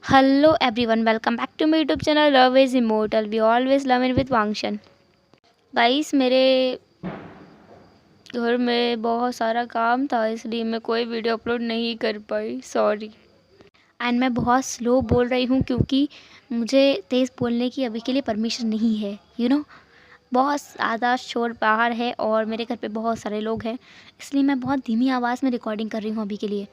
Hello everyone, welcome back to my YouTube channel Love is Immortal. We always love it with Vangshan. Guys मेरे घर में बहुत सारा काम था इसलिए मैं कोई वीडियो अपलोड नहीं कर पाई, सॉरी। एंड मैं बहुत स्लो बोल रही हूँ क्योंकि मुझे तेज़ बोलने की अभी के लिए परमिशन नहीं है। बहुत ज़्यादा शोर बाहर है और मेरे घर पे बहुत सारे लोग हैं, इसलिए मैं बहुत धीमी आवाज़ में रिकॉर्डिंग कर रही हूँ अभी के लिए।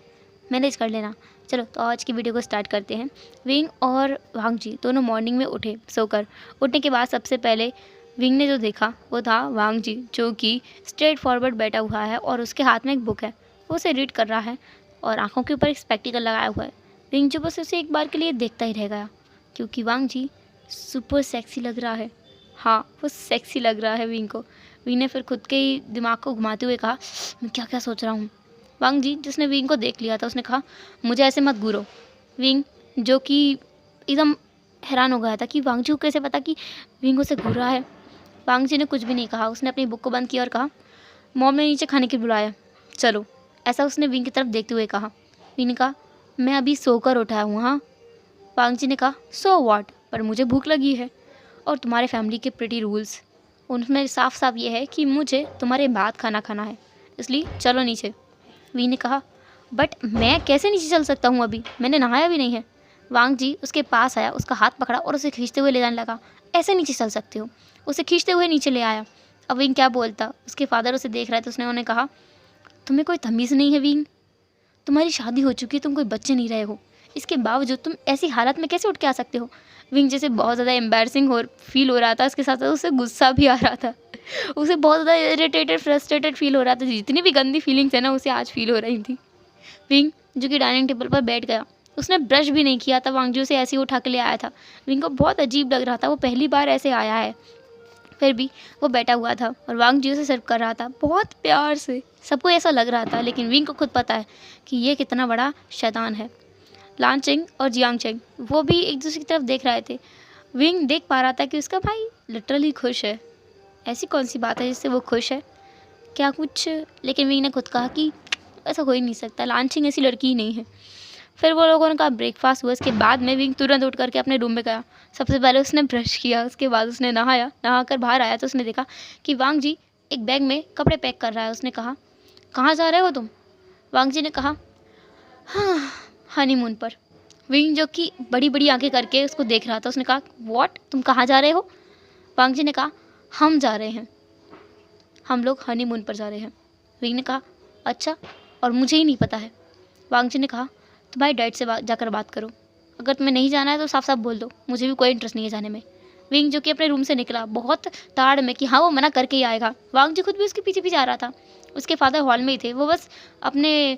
मैनेज कर लेना। चलो तो आज की वीडियो को स्टार्ट करते हैं। विंग और वांग जी दोनों मॉर्निंग में उठे सोकर। उठने के बाद सबसे पहले विंग ने जो देखा वो था वांग जी, जो कि स्ट्रेट फॉरवर्ड बैठा हुआ है और उसके हाथ में एक बुक है। वो उसे रीड कर रहा है और आंखों के ऊपर एक स्पेक्टिकल लगाया हुआ है। विंग जो बस उसे एक बार के लिए देखता ही रह गया क्योंकि वांग जी सुपर सेक्सी लग रहा है। हाँ, वो सेक्सी लग रहा है विंग को। विंग ने फिर खुद के ही दिमाग को घुमाते हुए कहा, मैं क्या क्या सोच रहा हूँ। वांग जी जिसने विंग को देख लिया था उसने कहा, मुझे ऐसे मत घूरो। विंग जो कि एकदम हैरान हो गया था कि वांग जी को कैसे पता कि विंग उसे घूर रहा है। वांग जी ने कुछ भी नहीं कहा, उसने अपनी बुक को बंद किया और कहा, मॉम ने नीचे खाने के लिए बुलाया, चलो। ऐसा उसने विंग की तरफ देखते हुए कहा। विंग ने कहा, मैं अभी सोकर उठा हूँ। हाँ। वांग जी ने कहा, सो व्हाट, पर मुझे भूख लगी है और तुम्हारे फैमिली के प्रिटी रूल्स, उनमें साफ साफ ये है कि मुझे तुम्हारे बाद खाना खाना है, इसलिए चलो नीचे। वी ने कहा, बट मैं कैसे नीचे चल सकता हूँ, अभी मैंने नहाया भी नहीं है। वांग जी उसके पास आया, उसका हाथ पकड़ा और उसे खींचते हुए ले जाने लगा। ऐसे नीचे चल सकते हो। उसे खींचते हुए नीचे ले आया। अब विंग क्या बोलता, उसके फादर उसे देख रहा है तो उसने उन्हें कहा, तुम्हें कोई तमीज़ नहीं है विंग, तुम्हारी शादी हो चुकी है, तुम कोई बच्चे नहीं रहे हो, इसके बावजूद तुम ऐसी हालत में कैसे उठ के आ सकते हो। विंग जैसे बहुत ज़्यादा एम्बैरसिंग फील हो रहा था, उसके साथ साथ उसे गुस्सा भी आ रहा था। उसे बहुत ज़्यादा इरिटेटेड फ्रस्ट्रेटेड फील हो रहा था। जितनी भी गंदी फीलिंग्स है ना, उसे आज फील हो रही थी। विंग जो कि डाइनिंग टेबल पर बैठ गया, उसने ब्रश भी नहीं किया था। वांग जी उसे ऐसे ही उठा के ले आया था। विंग को बहुत अजीब लग रहा था, वो पहली बार ऐसे आया है। फिर भी वो बैठा हुआ था और वांग जी उसे सर्व कर रहा था बहुत प्यार से। सबको ऐसा लग रहा था, लेकिन विंग को खुद पता है कि ये कितना बड़ा शैतान है। लानचेंग और जियांगचेंग वो भी एक दूसरे की तरफ देख रहे थे। विंग देख पा रहा था कि उसका भाई लिटरली खुश है। ऐसी कौन सी बात है जिससे वो खुश है, क्या कुछ। लेकिन विंग ने खुद कहा कि ऐसा हो ही नहीं सकता, लानचेंग ऐसी लड़की ही नहीं है। फिर वो लोगों का ब्रेकफास्ट हुआ। इसके बाद में विंग तुरंत उठ करके अपने रूम में गया। सबसे पहले उसने ब्रश किया, उसके बाद उसने नहाया। नहाकर बाहर आया तो उसने देखा कि वांग जी एक बैग में कपड़े पैक कर रहा है। उसने कहा, कहाँ जा रहे हो तुम। वांग जी ने कहा, हाँ, हनीमून पर। विंग जो कि बड़ी बड़ी आंखें करके उसको देख रहा था, उसने कहा, व्हाट, तुम कहाँ जा रहे हो। वांग जी ने कहा, हम जा रहे हैं, हम लोग हनीमून पर जा रहे हैं। विंग ने कहा, अच्छा, और मुझे ही नहीं पता है। वांग जी ने कहा, तुम्हारे डैड से जाकर बात करो, अगर तुम्हें नहीं जाना है तो साफ साफ बोल दो, मुझे भी कोई इंटरेस्ट नहीं है जाने में। विंग जो कि अपने रूम से निकला बहुत ताड़ में कि हाँ वो मना करके ही आएगा। वांग जी खुद भी उसके पीछे पीछे आ रहा था। उसके फादर हॉल में ही थे, वो बस अपने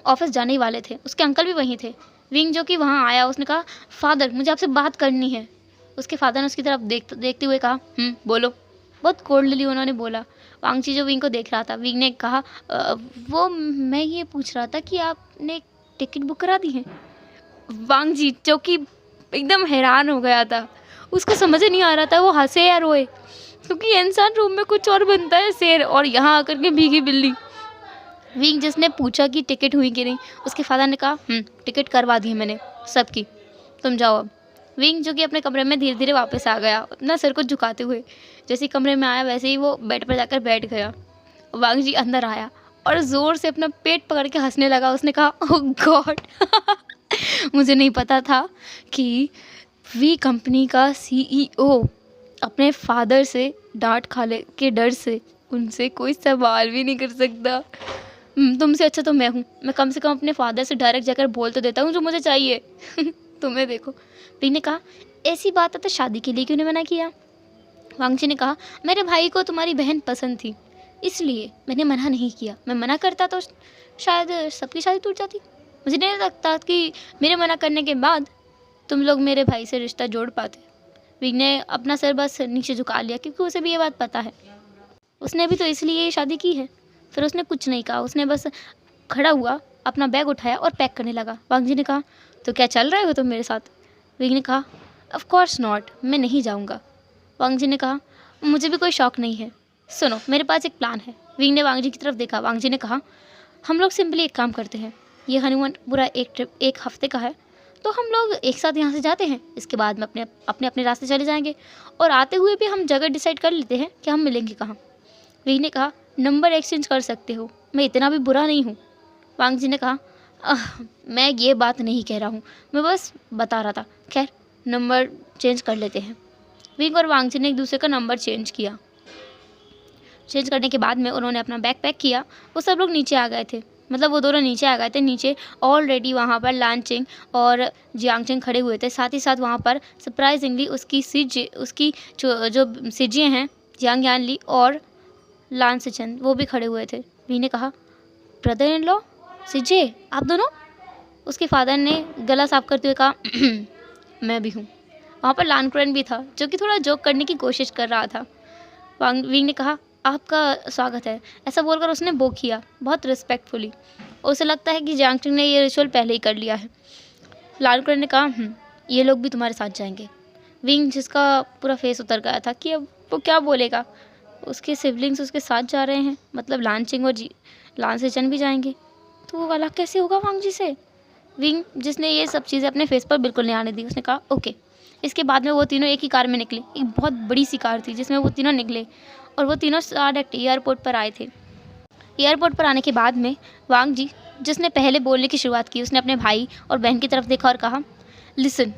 ऑफिस जाने ही वाले थे। उसके अंकल भी वहीं थे। विंग जो कि वहाँ आया, उसने कहा, फादर मुझे आपसे बात करनी है। उसके फादर ने उसकी तरफ देखते हुए कहा, बोलो। बहुत कोल्डली उन्होंने बोला। वांग जी जो विंग को देख रहा था, विंग ने कहा, वो मैं ये पूछ रहा था कि आपने टिकट बुक करा दी है। वांग जी जो कि एकदम हैरान हो गया था, उसको समझ नहीं आ रहा था वो हंसे या रोए, क्योंकि इंसान रूम में कुछ और बनता है शेर, और यहाँ आकर के भीगी बिल्ली। विंग जिसने पूछा कि टिकट हुई कि नहीं, उसके फादर ने कहा, टिकट करवा दी है मैंने सबकी, तुम जाओ अब। विंग जो कि अपने कमरे में धीरे धीरे वापस आ गया, अपना सिर को झुकाते हुए। जैसे ही कमरे में आया वैसे ही वो बेड पर जाकर बैठ गया। वांग जी अंदर आया और ज़ोर से अपना पेट पकड़ के हंसने लगा। उसने कहा, ओह गॉड, मुझे नहीं पता था कि वी कंपनी का सीईओ अपने फादर से डांट खाने के डर से उनसे कोई सवाल भी नहीं कर सकता। तुमसे अच्छा तो मैं हूँ, मैं कम से कम अपने फादर से डायरेक्ट जाकर बोल तो देता हूँ जो मुझे चाहिए। तुम्हें देखो। पी ने कहा, ऐसी बात है तो शादी के लिए क्यों नहीं मना किया। वांग जी ने कहा, मेरे भाई को तुम्हारी बहन पसंद थी, इसलिए मैंने मना नहीं किया। मैं मना करता तो शायद सबकी शादी टूट जाती। मुझे नहीं लगता कि मेरे मना करने के बाद तुम लोग मेरे भाई से रिश्ता जोड़ पाते। विंग ने अपना सर बस नीचे झुका लिया, क्योंकि उसे भी ये बात पता है, उसने भी तो इसलिए शादी की है। फिर उसने कुछ नहीं कहा, उसने बस खड़ा हुआ, अपना बैग उठाया और पैक करने लगा। वांग जी ने कहा, तो क्या चल रहे हो तुम मेरे साथ। विंग ने कहा, ऑफ कोर्स नॉट, मैं नहीं जाऊँगा। वांग जी ने कहा, मुझे भी कोई शौक नहीं है, सुनो मेरे पास एक प्लान है। विंग ने वांग जी की तरफ देखा। वांग जी ने कहा, हम लोग सिंपली एक काम करते हैं, ये हनीमून पूरा एक ट्रिप 1 हफ्ते का है, तो हम लोग एक साथ यहाँ से जाते हैं, इसके बाद में अपने अपने अपने रास्ते चले जाएंगे और आते हुए भी हम जगह डिसाइड कर लेते हैं कि हम मिलेंगे कहाँ। वी ने कहा नंबर एक्सचेंज कर सकते हो, मैं इतना भी बुरा नहीं हूँ। वांग जी ने कहा मैं ये बात नहीं कह रहा हूँ, मैं बस बता रहा था। खैर नंबर चेंज कर लेते हैं। विंग और वांग जी ने एक दूसरे का नंबर चेंज किया। चेंज करने के बाद में उन्होंने अपना बैग पैक किया। वो सब लोग नीचे आ गए थे, मतलब वो दोनों नीचे आ गए थे। नीचे ऑलरेडी वहाँ पर लानचिंग और जियांगचेंग खड़े हुए थे। साथ ही साथ वहाँ पर सरप्राइजिंगली उसकी जो सिजियाँ हैं जियांग यानली और लान सिचन वो भी खड़े हुए थे। वी ने कहा ब्रदर इन लॉ सिजे आप दोनों? उसके फादर ने गला साफ करते हुए कहा मैं भी हूँ। वहाँ पर लान कुरन भी था जो कि थोड़ा जोक करने की कोशिश कर रहा था। विंग ने कहा आपका स्वागत है, ऐसा बोलकर उसने बो किया बहुत रिस्पेक्टफुली। उसे लगता है कि जियांगचेंग ने ये रिचुअल पहले ही कर लिया है। लान कुरन ने कहा ये लोग भी तुम्हारे साथ जाएंगे। विंग जिसका पूरा फेस उतर गया था कि अब वो क्या बोलेगा, उसके सिबलिंग्स उसके साथ जा रहे हैं, मतलब लानचिंग और लान सेचन भी जाएंगे, तो वो अलग कैसे होगा वांग जी से। विंग जिसने ये सब चीज़ें अपने फेस पर बिल्कुल नहीं आने दी, उसने कहा ओके। इसके बाद में वो तीनों एक ही कार में निकले। एक बहुत बड़ी सी कार थी जिसमें वो तीनों निकले और वो तीनों डायरेक्ट एयरपोर्ट पर आए थे। एयरपोर्ट पर आने के बाद में वांग जी जिसने पहले बोलने की शुरुआत की, उसने अपने भाई और बहन की तरफ देखा और कहा लिसन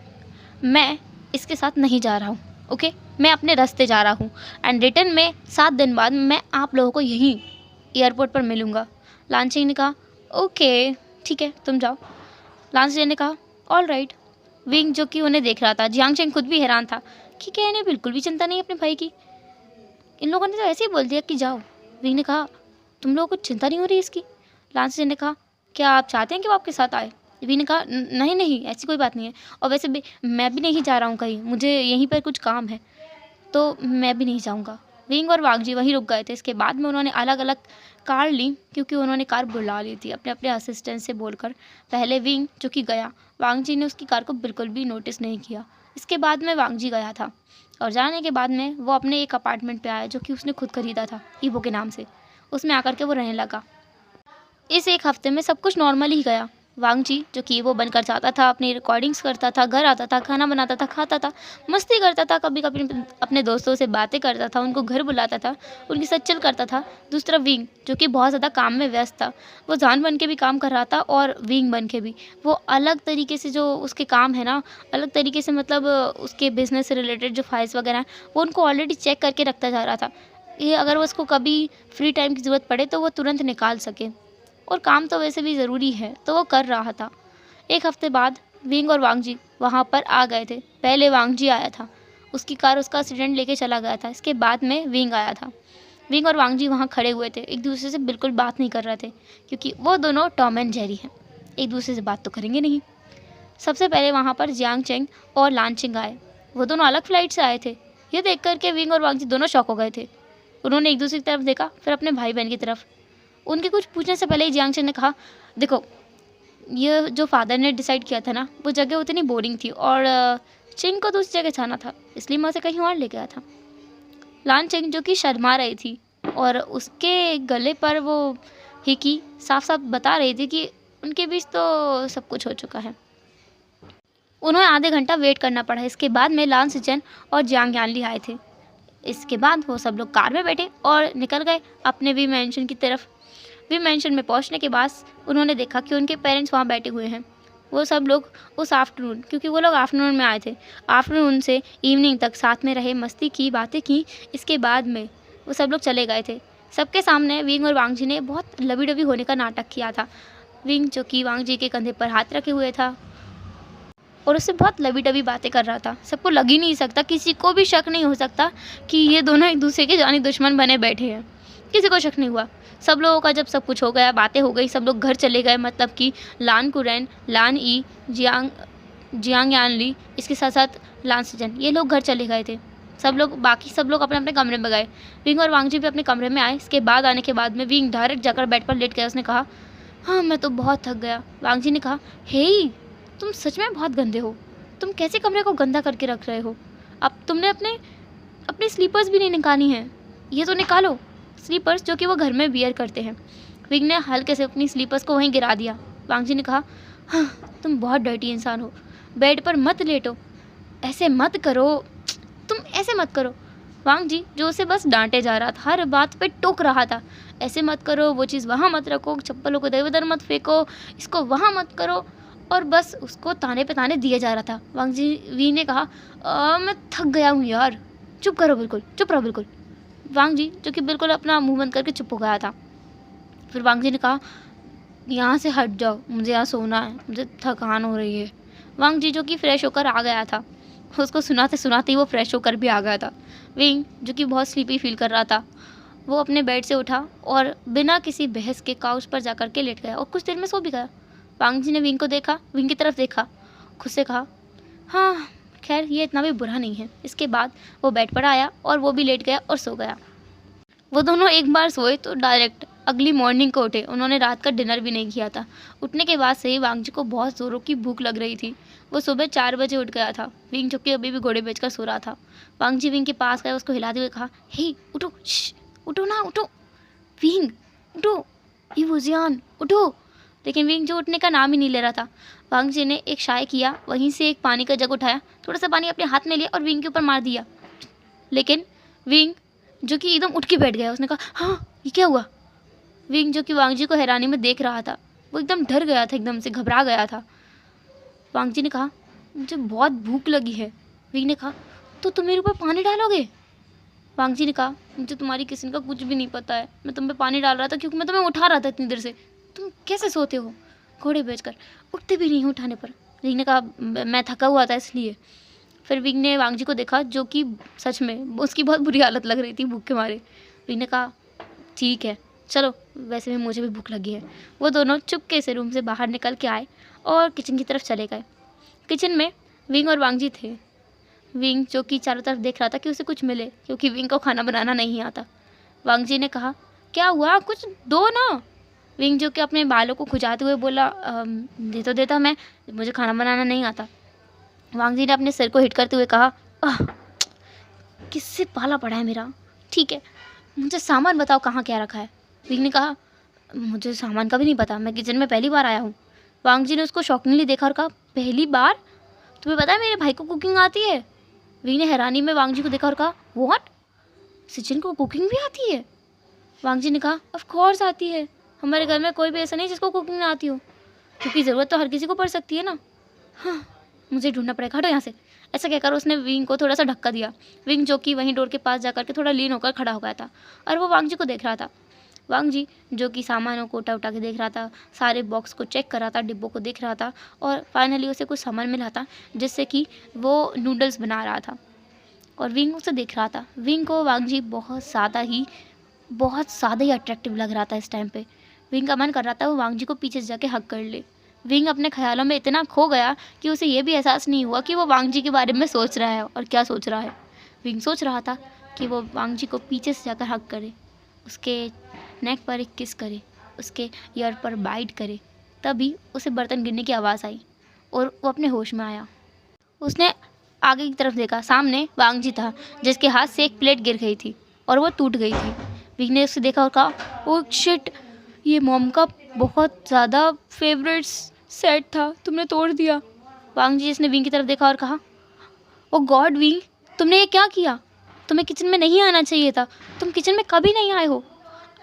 मैं इसके साथ नहीं जा रहा हूँ, ओके मैं अपने रास्ते जा रहा हूँ एंड रिटर्न में 7 दिन बाद मैं आप लोगों को यहीं एयरपोर्ट पर मिलूँगा। लानचिंग ने कहा ओके ठीक है तुम जाओ। लानचिंग ने कहा ऑल राइट। विंग जो कि उन्हें देख रहा था, जियांगचेंग खुद भी हैरान था कि क्या इन्हें बिल्कुल भी चिंता नहीं अपने भाई की, इन लोगों ने तो ऐसे ही बोल दिया कि जाओ। विंग ने कहा तुम लोगों को चिंता नहीं हो रही इसकी? लानचिंग ने कहा क्या आप चाहते हैं कि वो आपके साथ आए? विंग ने कहा नहीं नहीं ऐसी कोई बात नहीं है, और वैसे भी मैं भी नहीं जा रहा हूँ कहीं, मुझे यहीं पर कुछ काम है तो मैं भी नहीं जाऊँगा। विंग और वांग जी वहीं रुक गए थे। इसके बाद में उन्होंने अलग अलग कार ली क्योंकि उन्होंने कार बुला ली थी अपने अपने असिस्टेंट से बोलकर। पहले विंग जो कि गया, वांग जी ने उसकी कार को बिल्कुल भी नोटिस नहीं किया। इसके बाद में वांग जी गया था और जाने के बाद में वो अपने एक अपार्टमेंट पे आया जो कि उसने खुद खरीदा था ईवो के नाम से। उसमें आकर के वो रहने लगा। इस एक हफ्ते में सब कुछ नॉर्मल ही गया। वांग जी जो कि वो बनकर जाता था, अपनी रिकॉर्डिंग्स करता था, घर आता था, खाना बनाता था, खाता था, मस्ती करता था, कभी कभी अपने दोस्तों से बातें करता था, उनको घर बुलाता था, उनके साथ चिल करता था। दूसरा विंग जो कि बहुत ज़्यादा काम में व्यस्त था, वो जान बन के भी काम कर रहा था और विंग बन के भी वो अलग तरीके से जो उसके काम है ना, अलग तरीके से मतलब उसके बिजनेस से रिलेटेड जो फाइल्स वगैरह हैं वो उनको ऑलरेडी चेक करके रखता जा रहा था, ये अगर वो उसको कभी फ्री टाइम की ज़रूरत पड़े तो वो तुरंत निकाल सके। और काम तो वैसे भी ज़रूरी है तो वो कर रहा था। एक हफ्ते बाद विंग और वांग जी वहाँ पर आ गए थे। पहले वांग जी आया था, उसकी कार उसका एक्सीडेंट लेके चला गया था। इसके बाद में विंग आया था। विंग और वांग जी वहाँ खड़े हुए थे, एक दूसरे से बिल्कुल बात नहीं कर रहे थे क्योंकि वो दोनों टॉम एंड जेरी हैं, एक दूसरे से बात तो करेंगे नहीं। सबसे पहले वहाँ पर जियांगचेंग और लानचिंग आए। वो दोनों अलग फ्लाइट से आए थे। ये देख करके विंग और वांग जी दोनों शॉक हो गए थे। उन्होंने एक दूसरे की तरफ देखा, फिर अपने भाई बहन की तरफ। उनके कुछ पूछने से पहले ही जियांगचेंग ने कहा देखो ये जो फादर ने डिसाइड किया था ना, वो जगह उतनी बोरिंग थी और चिंग को तो उस जगह जाना था, इसलिए मैं उसे कहीं और ले गया था। लानचिंग जो कि शर्मा रही थी और उसके गले पर वो हिकी साफ साफ बता रही थी कि उनके बीच तो सब कुछ हो चुका है। उन्हें आधे घंटा वेट करना पड़ा। इसके बाद में लान सिचन और जियांग यानली आए थे। इसके बाद वो सब लोग कार में बैठे और निकल गए अपने वी मैंशन की तरफ। वी मैंशन में पहुंचने के बाद उन्होंने देखा कि उनके पेरेंट्स वहां बैठे हुए हैं। वो सब लोग उस आफ्टरनून, क्योंकि वो लोग आफ्टरनून में आए थे, आफ्टरनून से इवनिंग तक साथ में रहे, मस्ती की, बातें की। इसके बाद में वो सब लोग चले गए थे। सबके सामने विंग और वांग जी ने बहुत लबी डबी होने का नाटक किया था। विंग जो कि वांग जी के कंधे पर हाथ रखे हुए था और उससे बहुत लबी डबी बातें कर रहा था। सबको लग ही नहीं सकता, किसी को भी शक नहीं हो सकता कि ये दोनों एक दूसरे के जानी दुश्मन बने बैठे हैं। किसी को शक नहीं हुआ। सब लोगों का जब सब कुछ हो गया, बातें हो गई, सब लोग घर चले गए, मतलब कि लान कुरैन, लान ई, जियांग यानली, इसके साथ साथ लान सिचन, ये लोग घर चले गए थे। बाकी सब लोग अपने अपने कमरे में गए। विंग और वांग जी भी अपने कमरे में आए। इसके बाद आने के बाद में विंग डायरेक्ट जाकर बेड पर लेट गया। उसने कहा हाँ मैं तो बहुत थक गया। वांग जी ने कहा हे तुम सच में बहुत गंदे हो, तुम कैसे कमरे को गंदा करके रख रहे हो? अब तुमने अपने स्लीपर्स भी नहीं निकाली हैं, ये तो निकालो स्लीपर्स जो कि वो घर में वियर करते हैं। विंग ने हल्के से अपनी स्लीपर्स को वहीं गिरा दिया। वांग जी ने कहा हाँ तुम बहुत डर्टी इंसान हो, बेड पर मत लेटो, ऐसे मत करो, तुम ऐसे मत करो। वांग जी जो उसे बस डांटे जा रहा था, हर बात पे टोक रहा था, ऐसे मत करो, वो चीज़ वहाँ मत रखो, चप्पलों को इधर उधर मत फेंको, इसको वहाँ मत करो, और बस उसको ताने पे ताने दिए जा रहा था। वांग जी वी ने कहा, मैं थक गया हूँ यार, चुप करो, बिल्कुल चुप रहो बिल्कुल। वांग जी जो कि बिल्कुल अपना मुंह बंद करके चुप हो गया था। फिर वांग जी ने कहा, यहाँ से हट जाओ, मुझे यहाँ सोना है, मुझे थकान हो रही है। वांग जी जो कि फ्रेश होकर आ गया था, उसको सुनाते सुनाते ही वो फ्रेश होकर भी आ गया था। विंग जो कि बहुत स्लीपी फील कर रहा था, वो अपने बेड से उठा और बिना किसी बहस के काउच पर जा कर के लेट गया और कुछ देर में सो भी गया। वांग जी ने विंग को देखा, विंग की तरफ देखा, खुद से कहा, हाँ खैर ये इतना भी बुरा नहीं है। इसके बाद वो बेड पर आया और वो भी लेट गया और सो गया। वो दोनों एक बार सोए तो डायरेक्ट अगली मॉर्निंग को उठे। उन्होंने रात का डिनर भी नहीं किया था। उठने के बाद से ही वांग जी को बहुत ज़ोरों की भूख लग रही थी। वो सुबह 4 बजे उठ गया था। विंग जो कि अभी भी घोड़े बेचकर सो रहा था। वांग जी विंग के पास गए, उसको हिलाते हुए कहा, हे उठो, उठो ना, उठो विंग, उठो, ये वुजियान उठो। लेकिन विंग जो उठने का नाम ही नहीं ले रहा था। वांग जी ने एक चाय किया, वहीं से एक पानी का जग उठाया, थोड़ा सा पानी अपने हाथ में लिया और विंग के ऊपर मार दिया। लेकिन विंग जो कि एकदम उठ के बैठ गया। उसने कहा, हाँ ये क्या हुआ। विंग जो कि वांग जी को हैरानी में देख रहा था, वो एकदम डर गया था, एकदम से घबरा गया था। वांग जी ने कहा, मुझे बहुत भूख लगी है। विंग ने कहा, तो तुम मेरे ऊपर पानी डालोगे। वांग जी ने कहा, मुझे तुम्हारी किस्म का कुछ भी नहीं पता है, मैं तुम पे पानी डाल रहा था क्योंकि मैं तुम्हें उठा रहा था इतनी देर से। तुम कैसे सोते हो घोड़े बेचकर, उठते भी नहीं हो उठाने पर। विंग ने कहा, मैं थका हुआ था इसलिए। फिर विंग ने वांग जी को देखा जो कि सच में उसकी बहुत बुरी हालत लग रही थी भूख के मारे। विंग ने कहा, ठीक है चलो, वैसे भी मुझे भी भूख लगी है। वो दोनों चुपके से रूम से बाहर निकल के आए और किचन की तरफ चले गए। किचन में विंग और वांग जी थे। विंग जो कि चारों तरफ देख रहा था कि उसे कुछ मिले, क्योंकि विंग को खाना बनाना नहीं आता। वांग जी ने कहा, क्या हुआ, कुछ दो ना। विंग जो कि अपने बालों को खुजाते हुए बोला, दे तो देता मैं, मुझे खाना बनाना नहीं आता। वांग जी ने अपने सिर को हिट करते हुए कहा, किससे पाला पड़ा है मेरा। ठीक है, मुझे सामान बताओ कहाँ क्या रखा है। विंग ने कहा, मुझे सामान का भी नहीं पता, मैं किचन में पहली बार आया हूँ। वांग जी ने उसको शॉकिंगली देखा और कहा, पहली बार, तुम्हें पता है मेरे भाई को कुकिंग आती है। विंग ने हैरानी में वांग जी को देखा और कहा, व्हाट, सचिन को कुकिंग भी आती है। वांग जी ने कहा, ऑफ कोर्स आती है, हमारे घर में कोई भी ऐसा नहीं जिसको कुकिंग ना आती हो, क्योंकि ज़रूरत तो हर किसी को पड़ सकती है ना। हाँ, मुझे ढूंढना पड़ेगा, हटो यहाँ से। ऐसा कहकर उसने विंग को थोड़ा सा धक्का दिया। विंग जो कि वहीं डोर के पास जाकर के थोड़ा लीन होकर खड़ा हो गया था और वो वांग जी को देख रहा था। वांग जी जो कि सामानों को उठा उठा के देख रहा था, सारे बॉक्स को चेक कर रहा था, डिब्बों को देख रहा था और फाइनली उसे कुछ सामान मिला था जिससे कि वो नूडल्स बना रहा था और विंग उसे देख रहा था। विंग को वांग जी बहुत ज़्यादा ही अट्रैक्टिव लग रहा था इस टाइम पे। विंग का मन कर रहा था वो वांग जी को पीछे से जाके हक कर ले। विंग अपने ख्यालों में इतना खो गया कि उसे ये भी एहसास नहीं हुआ कि वो वांग जी के बारे में सोच रहा है और क्या सोच रहा है। विंग सोच रहा था कि वो वांग जी को पीछे से जाकर हक करे, उसके नेक पर एक किस करे, उसके ईयर पर बाइट करे। तभी उसे बर्तन गिरने की आवाज़ आई और वो अपने होश में आया। उसने आगे की तरफ देखा, सामने वांग जी था जिसके हाथ से एक प्लेट गिर गई थी और वो टूट गई थी। विंग ने उसे देखा और कहा, ओह शिट, ये मॉम का बहुत ज़्यादा फेवरेट सेट था, तुमने तोड़ दिया। वांग जी जिसने विंग की तरफ देखा और कहा, ओ गॉड विंग, तुमने ये क्या किया, तुम्हें किचन में नहीं आना चाहिए था, तुम किचन में कभी नहीं आए हो,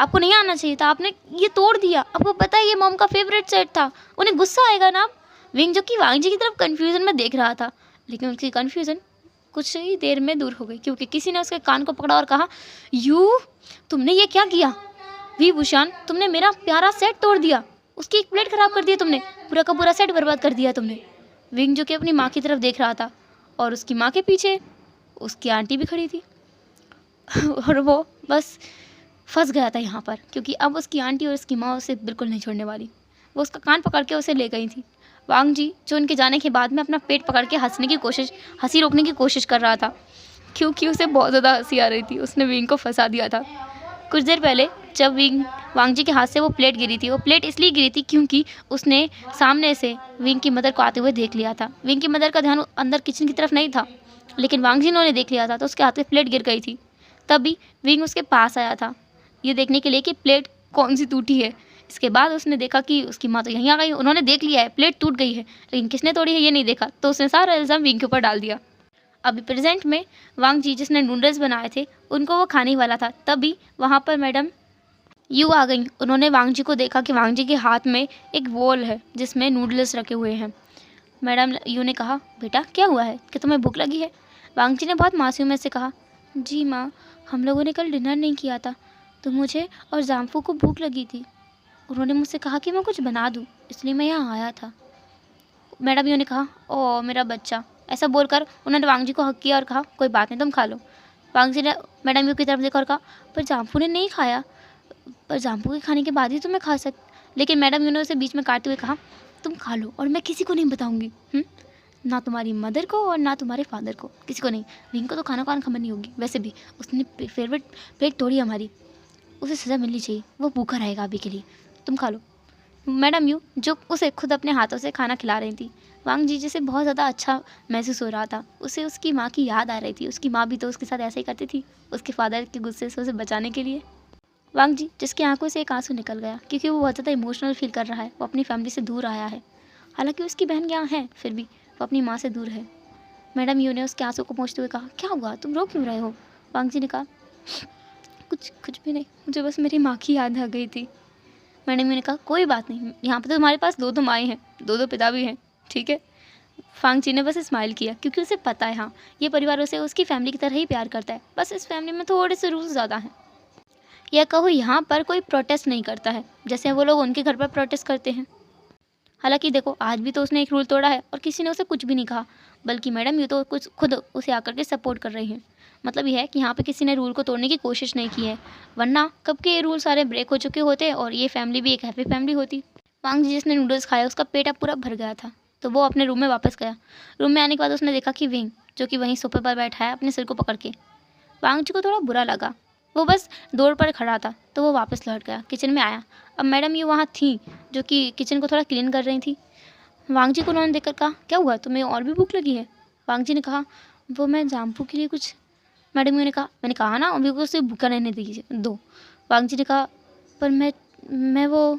आपको नहीं आना चाहिए था, आपने ये तोड़ दिया, आपको पता है ये मॉम का फेवरेट सेट था, उन्हें गुस्सा आएगा ना। विंग जो कि वांग जी की तरफ कन्फ्यूज़न में देख रहा था, लेकिन उसकी कन्फ्यूज़न कुछ ही देर में दूर हो गई क्योंकि किसी ने उसके कान को पकड़ा और कहा, तुमने ये क्या किया वी भूषण, तुमने मेरा प्यारा सेट तोड़ दिया, उसकी एक प्लेट खराब कर दिया तुमने, पूरा का पूरा सेट बर्बाद कर दिया तुमने। विंग जो कि अपनी माँ की तरफ देख रहा था और उसकी माँ के पीछे उसकी आंटी भी खड़ी थी और वो बस फंस गया था यहाँ पर क्योंकि अब उसकी आंटी और उसकी माँ उसे बिल्कुल नहीं छोड़ने वाली। वो उसका कान पकड़ के उसे ले गई थी। वांग जी जो उनके जाने के बाद में अपना पेट पकड़ के हंसी रोकने की कोशिश कर रहा था क्योंकि उसे बहुत ज़्यादा हंसी आ रही थी। उसने विंग को फंसा दिया था। कुछ देर पहले जब वांग जी के हाथ से वो प्लेट गिरी थी, वो प्लेट इसलिए गिरी थी क्योंकि उसने सामने से विंग की मदर को आते हुए देख लिया था। विंग की मदर का ध्यान अंदर किचन की तरफ नहीं था, लेकिन वांग जी ने उन्हें देख लिया था तो उसके हाथ से प्लेट गिर गई थी। तभी विंग उसके पास आया था ये देखने के लिए कि प्लेट कौन सी टूटी है। इसके बाद उसने देखा कि उसकी माँ तो यहीं आ गई, उन्होंने देख लिया है प्लेट टूट गई है, लेकिन किसने तोड़ी है ये नहीं देखा, तो उसने सारा इल्ज़ाम विंग के ऊपर डाल दिया। अभी प्रेजेंट में वांग जी जिसने नूडल्स बनाए थे उनको वो खाने ही वाला था, तभी वहाँ पर मैडम यू आ गई। उन्होंने वांग जी को देखा कि वांग जी के हाथ में एक बोल है जिसमें नूडल्स रखे हुए हैं। मैडम यू ने कहा, बेटा क्या हुआ है, कि तुम्हें भूख लगी है? वांग जी ने बहुत मासूमियत से कहा, जी माँ, हम लोगों ने कल डिनर नहीं किया था तो मुझे और जाम्फू को भूख लगी थी। उन्होंने मुझसे कहा कि मैं कुछ बना दूँ, इसलिए मैं यहाँ आया था। मैडम यू ने कहा, ओ मेरा बच्चा। ऐसा बोलकर उन्होंने वांग जी को हक किया और कहा, कोई बात नहीं, तुम खा लो। वांग जी ने मैडम यू की तरफ देखा और कहा, पर जाम्फू ने नहीं खाया, पर जाम्फू के खाने के बाद ही तुम्हें खा लेकिन मैडम यू ने उसे बीच में काटते हुए कहा, तुम खा लो और मैं किसी को नहीं बताऊंगी, ना तुम्हारी मदर को और ना तुम्हारे फादर को, किसी को नहीं। विंग को तो खाना खबर नहीं होगी, वैसे भी उसने फेवरेट प्लेट तोड़ी हमारी, उसे सज़ा मिलनी चाहिए, वो भूखा रहेगा अभी के लिए, तुम खा लो। मैडम यू जो उसे खुद अपने हाथों से खाना खिला रही थी, वांग जी जिसे बहुत ज़्यादा अच्छा महसूस हो रहा था, उसे उसकी माँ की याद आ रही थी। उसकी माँ भी तो उसके साथ ऐसा ही करती थी, उसके फादर के गुस्से से उसे बचाने के लिए। वांग जी जिसकी आंखों से एक आंसू निकल गया क्योंकि वो बहुत ज़्यादा इमोशनल फील कर रहा है, वो अपनी फैमिली से दूर आया है, हालांकि उसकी बहन यहाँ है फिर भी वो अपनी माँ से दूर है। मैडम यू ने उसके आंसू को पोंछते हुए कहा, क्या हुआ, तुम रो क्यों रहे हो? वांग जी ने कहा, कुछ भी नहीं, मुझे बस मेरी माँ की याद आ गई थी। मैडम यू ने कहा, कोई बात नहीं, यहाँ पर तो तुम्हारे पास दो माएँ हैं, दो पिता भी हैं, ठीक है। वांग जी ने बस स्माइल किया क्योंकि उसे पता है हाँ ये परिवार उसे उसकी फैमिली की तरह ही प्यार करता है, बस इस फैमिली में थोड़े से रूल्स ज़्यादा हैं। या कहो यहाँ पर कोई प्रोटेस्ट नहीं करता है जैसे वो लोग उनके घर पर प्रोटेस्ट करते हैं। हालांकि देखो आज भी तो उसने एक रूल तोड़ा है और किसी ने उसे कुछ भी नहीं कहा, बल्कि मैडम ये तो कुछ खुद उसे आकर के सपोर्ट कर रही हैं। मतलब यह है कि यहाँ पे किसी ने रूल को तोड़ने की कोशिश नहीं की है, वरना कब के ये रूल सारे ब्रेक हो चुके होते और ये फैमिली भी एक हैप्पी फैमिली होती। वांग जी जिसने नूडल्स खाया उसका पेट अब पूरा भर गया था, तो वो अपने रूम में वापस गया। रूम में आने के बाद उसने देखा कि विंग जो कि वहीं सोफे पर बैठा है अपने सिर को पकड़ के। वांग जी को थोड़ा बुरा लगा, वो बस दौड़ पर खड़ा था, तो वो वापस लौट गया, किचन में आया। अब मैडम ये वहाँ थी जो कि किचन को थोड़ा क्लीन कर रही थी। वांग जी को उन्होंने देखकर कहा, क्या हुआ, तुम्हें और भी भूख लगी है? वांग जी ने कहा, वो मैं जाम्पू के लिए कुछ। मैडम ने कहा, मैंने कहा ना अभी को उसे भूखा रहने दीजिए दो। वांग जी ने कहा, पर मैं वो।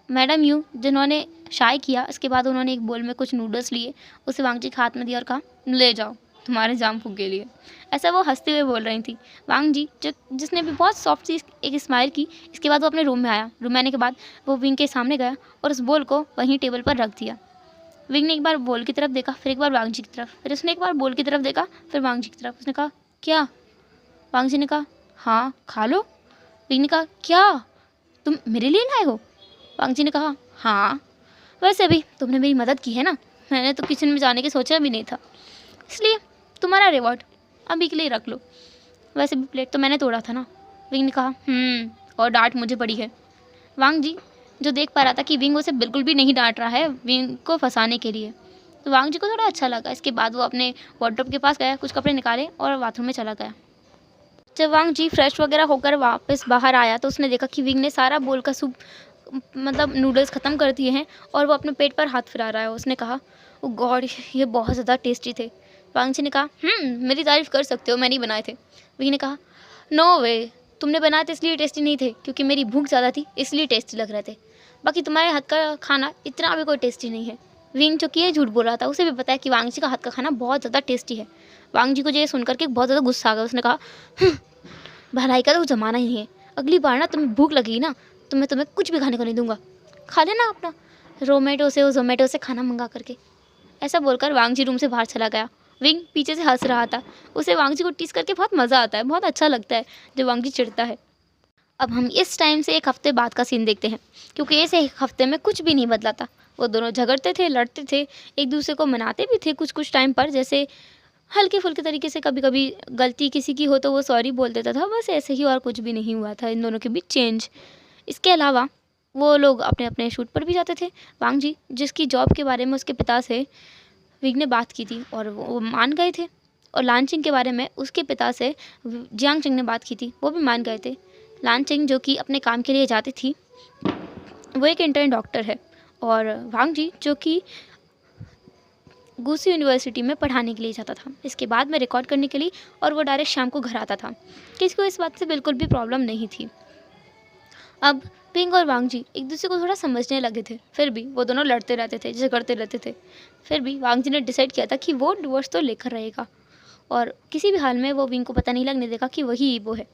मैडम यू जिन्होंने शाय किया, इसके बाद उन्होंने एक बोल में कुछ नूडल्स लिए, उसे वांग जी के हाथ में दिया और कहा, ले जाओ तुम्हारे जाम्पू के लिए। ऐसा वो हंसते हुए बोल रही थी। वांग जी जिसने भी बहुत सॉफ्ट सी एक स्माइल की, इसके बाद वो अपने रूम में आया। रूम में आने के बाद वो विंग के सामने गया और उस बोल को वहीं टेबल पर रख दिया। विंग ने एक बार बोल की तरफ देखा, फिर एक बार वांग जी की तरफ, फिर उसने एक बार बोल की तरफ देखा, फिर वांग जी की तरफ। उसने कहा, क्या? वांग जी ने कहा, हाँ खा लो। विंग ने कहा, क्या तुम मेरे लिए लाए हो? वांग जी ने कहा, हाँ वैसे भी तुमने मेरी मदद की है ना, मैंने तो किचन में जाने की सोचा भी नहीं था, इसलिए तुम्हारा रिवॉर्ड अभी के लिए रख लो। वैसे भी प्लेट तो मैंने तोड़ा था ना। विंग ने कहा, और डांट मुझे पड़ी है। वांग जी जो देख पा रहा था कि विंग उसे बिल्कुल भी नहीं डांट रहा है विंग को फंसाने के लिए, तो वांग जी को थोड़ा अच्छा लगा। इसके बाद वो अपने वार्डरोब के पास गया, कुछ कपड़े निकाले और बाथरूम में चला गया। जब वांग जी फ्रेश वगैरह होकर वापस बाहर आया तो उसने देखा कि विंग ने सारा बोल का सूप मतलब नूडल्स ख़त्म कर दिए हैं और वो अपने पेट पर हाथ फिरा रहा है। उसने कहा, ओ गॉड ये बहुत ज़्यादा टेस्टी थे। वांग जी ने कहा, मेरी तारीफ़ कर सकते हो, मैंने ही बनाए थे। विंग ने कहा, नो वे, तुमने बनाए थे इसलिए टेस्टी नहीं थे, क्योंकि मेरी भूख ज़्यादा थी इसलिए टेस्टी लग रहे थे, बाकी तुम्हारे हाथ का खाना इतना भी कोई टेस्टी नहीं है। विंग जो कि ये झूठ बोल रहा था, उसे भी पता है कि वांग जी का हाथ का खाना बहुत ज़्यादा टेस्टी है। वांग जी को ये सुनकर के बहुत ज़्यादा गुस्सा आ गया। उसने कहा, भलाई का तो ज़माना ही नहीं है, अगली बार ना तुम्हें भूख लगी ना तो मैं तुम्हें कुछ भी खाने को नहीं दूंगा, खा लेना अपना जोमेटो से खाना मंगा करके। ऐसा बोलकर वांग जी रूम से बाहर चला गया। विंग पीछे से हंस रहा था, उसे वांग जी को टीस करके बहुत मज़ा आता है, बहुत अच्छा लगता है जब वांग जी चिढ़ता है। अब हम इस टाइम से एक हफ्ते बाद का सीन देखते हैं, क्योंकि इस एक हफ्ते में कुछ भी नहीं बदला था। वो दोनों झगड़ते थे, लड़ते थे, एक दूसरे को मनाते भी थे कुछ कुछ टाइम पर, जैसे हल्के फुल्के तरीके से। कभी कभी गलती किसी की हो तो वो सॉरी बोल देता था, बस ऐसे ही, और कुछ भी नहीं हुआ था इन दोनों के बीच चेंज। इसके अलावा वो लोग अपने अपने शूट पर भी जाते थे। वांग जी जिसकी जॉब के बारे में उसके पिता से विंग ने बात की थी और वो मान गए थे, और लानचिंग के बारे में उसके पिता से जियांग चिंग ने बात की थी, वो भी मान गए थे। लानचिंग जो कि अपने काम के लिए जाती थी, वो एक इंटर्न डॉक्टर है, और वांग जी जो कि गुसी यूनिवर्सिटी में पढ़ाने के लिए जाता था, इसके बाद में रिकॉर्ड करने के लिए, और वो डायरेक्ट शाम को घर आता था। किसी को इस बात से बिल्कुल भी प्रॉब्लम नहीं थी। अब पिंग और वांग जी एक दूसरे को थोड़ा समझने लगे थे, फिर भी वो दोनों लड़ते रहते थे, झगड़ते रहते थे। फिर भी वांग जी ने डिसाइड किया था कि वो डिवोर्स तो लेकर रहेगा और किसी भी हाल में वो विंग को पता नहीं लगने देगा कि वही ईबो है।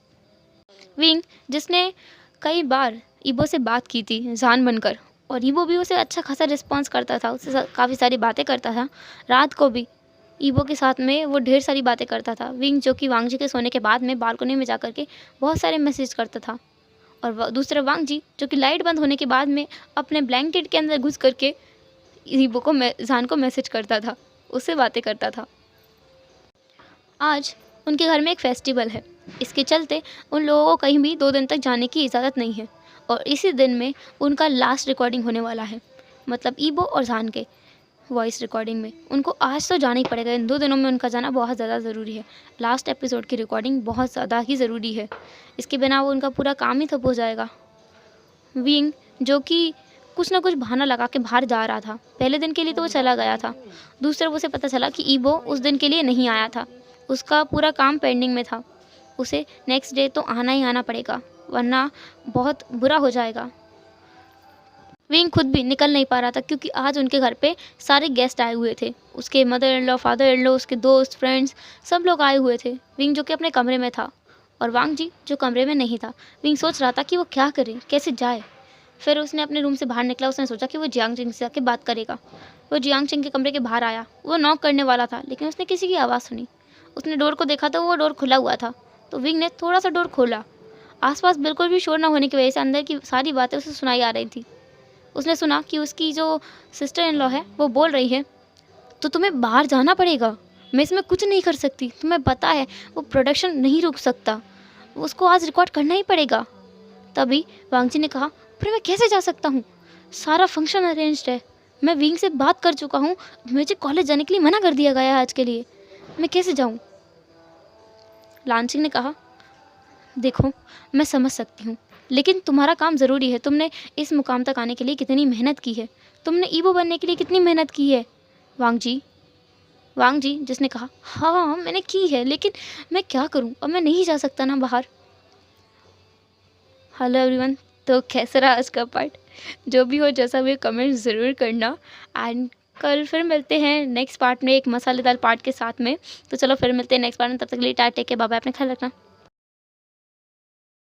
विंग जिसने कई बार ईबो से बात की थी जान बनकर, और ईबो भी उसे अच्छा खासा रिस्पॉन्स करता था, उससे काफ़ी सारी बातें करता था। रात को भी ईबो के साथ में वो ढेर सारी बातें करता था। विंग जो कि वांग जी के सोने के बाद में बालकनी में जा कर के बहुत सारे मैसेज करता था, और दूसरा वांग जी जो कि लाइट बंद होने के बाद में अपने ब्लैंकेट के अंदर घुस करके ईबो को जान को मैसेज करता था, उससे बातें करता था। आज उनके घर में एक फेस्टिवल है, इसके चलते उन लोगों को कहीं भी 2 दिन तक जाने की इजाज़त नहीं है, और इसी दिन में उनका लास्ट रिकॉर्डिंग होने वाला है। मतलब ईबो और जान के वॉइस रिकॉर्डिंग में उनको आज तो जाना ही पड़ेगा। इन 2 दिनों में उनका जाना बहुत ज़्यादा ज़रूरी है। लास्ट एपिसोड की रिकॉर्डिंग बहुत ज़्यादा ही ज़रूरी है, इसके बिना वो उनका पूरा काम ही ठप हो जाएगा। विंग जो कि कुछ ना कुछ बहाना लगा के बाहर जा रहा था। पहले दिन के लिए तो वो चला गया था, दूसरे उसे पता चला कि ईबो उस दिन के लिए नहीं आया था, उसका पूरा काम पेंडिंग में था। उसे नेक्स्ट डे तो आना ही आना पड़ेगा, वरना बहुत बुरा हो जाएगा। विंग खुद भी निकल नहीं पा रहा था क्योंकि आज उनके घर पे सारे गेस्ट आए हुए थे। उसके mother in law, father in law, उसके दोस्त, फ्रेंड्स सब लोग आए हुए थे। विंग जो कि अपने कमरे में था और वांग जी जो कमरे में नहीं था। विंग सोच रहा था कि वो क्या करे, कैसे जाए। फिर उसने अपने रूम से बाहर निकला। उसने सोचा कि वो जियांग चिंग से जाके बात करेगा। वो जियांग चिंग के कमरे के बाहर आया। वो नॉक करने वाला था, लेकिन उसने किसी की आवाज़ सुनी। उसने डोर को देखा तो वो डोर खुला हुआ था, तो विंग ने थोड़ा सा डोर खोला। आसपास बिल्कुल भी शोर न होने की वजह से अंदर की सारी बातें उसे सुनाई आ रही थी। उसने सुना कि उसकी जो सिस्टर इन लॉ है वो बोल रही है, तो तुम्हें बाहर जाना पड़ेगा, मैं इसमें कुछ नहीं कर सकती, तुम्हें पता है वो प्रोडक्शन नहीं रुक सकता, उसको आज रिकॉर्ड करना ही पड़ेगा। तभी वांग जी ने कहा, पर मैं कैसे जा सकता हूँ, सारा फंक्शन अरेंज्ड है, मैं विंग से बात कर चुका हूँ, मुझे कॉलेज जाने के लिए मना कर दिया गया है आज के लिए, मैं कैसे जाऊँ। लांचिंग ने कहा, देखो मैं समझ सकती हूँ, लेकिन तुम्हारा काम ज़रूरी है, तुमने इस मुकाम तक आने के लिए कितनी मेहनत की है, तुमने ईबो बनने के लिए कितनी मेहनत की है। वांग जी जिसने कहा, हाँ मैंने की है, लेकिन मैं क्या करूँ, अब मैं नहीं जा सकता ना बाहर। हेलो एवरीवन, तो कैसा रहा आज का पार्ट, जो भी हो जैसा भी कमेंट ज़रूर करना। एंड कल फिर मिलते हैं नेक्स्ट पार्ट में एक मसालेदार पार्ट के साथ में। तो चलो फिर मिलते हैं नेक्स्ट पार्ट में, तब तक के लिए tata, take care, bye bye, अपना ख्याल रखना।